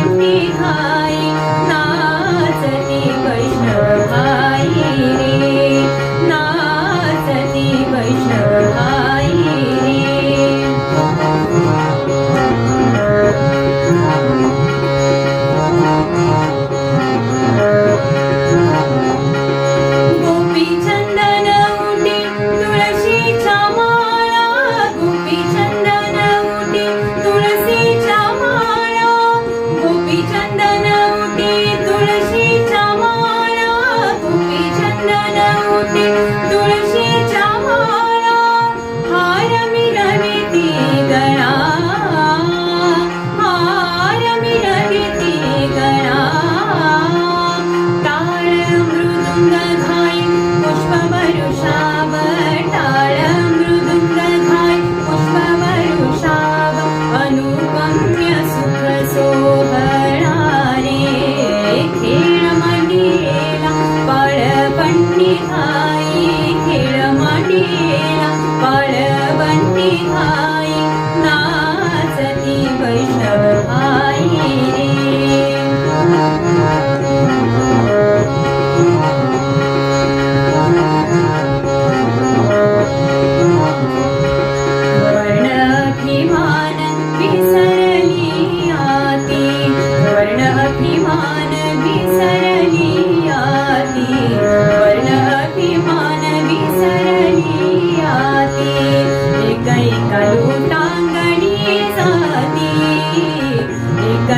पाळवंटी घाई नाचती वैष्णवाई रे नाचती वैष्णवाई रे गोपी चंदन उटी तुळशीच्या माळा गोपी चंदन उटी तुळशीच्या माळा गोपी चंदन उटी तुळशीच्या माळा गोपी चंदन उटी तुळशीच्या माळा हार मिरविती गळा हार मिरविती गळा टाळ मृदुंग घाई पुष्पवरुषाव टाळ मृदुंग घाई पुष्पवरुषाव अनुपम्य सुख सोहळा रे खेळ मांडीला पाळवंटी घाई खेळ मांडीला पाळवंटी घाई नाचती वैष्णवाई रे वर्णाभिमान विसरली आती वर्णाभिमान विसरली आती वर्णाभिमान विसरली आती एका लोटांगणी जाती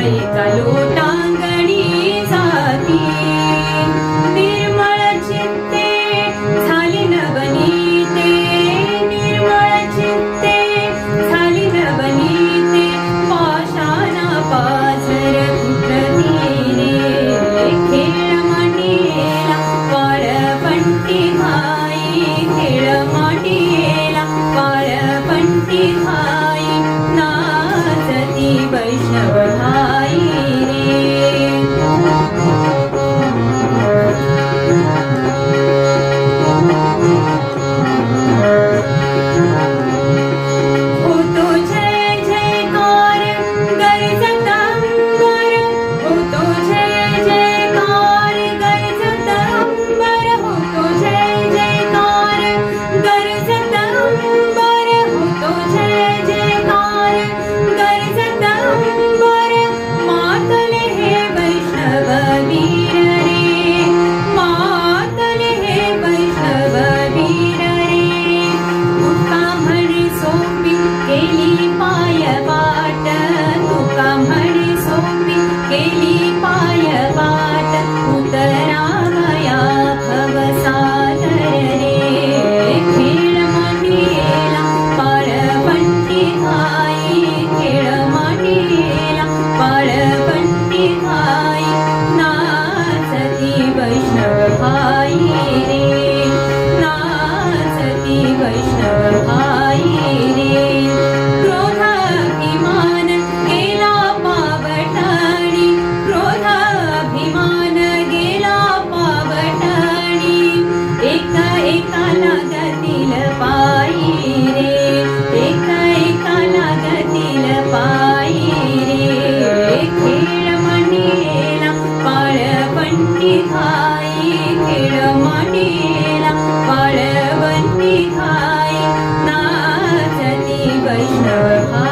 एका लोटांगणी जाती निर्मळ चित्ते झाली नवनीते निर्मळ चित्ते झाली नवनीते पाषाणा पाझर फुटती रे खेळ मांडीला पाळवंटी घाई खेळ मांडीला पाळवंटी घाई नाचती वैष्णवाई रे होतो जय जयकार गरजत अंबर होतो जय जयकार गरजत अंबर होतो जय जयकार गरजत अंबर होतो जय जयकार गरजत अंबर मातले हे वैष्णव वीर रे मातले हे वैष्णव वीर रे तुका म्हणे सोपी केली पाय वाट तुका म्हणे सोपी केली पाय वाट उतरावया भवसागर रे खेळ मांडीला पाळवंटी घाई खेळ मांडीला पाळवंटी घाई नाचती वैष्णवाई रे नाचती वैष्णवाई रे क्रोधाभिमान गेला पावटाणी क्रोधाभिमान गेला पावटाणी एका लागतील पायी रे एका लागतील पायी रे खेळ मांडीला पाळवंटी घाई खेळ मांडीला पाळवंटी घाई नाचती वैष्णवाई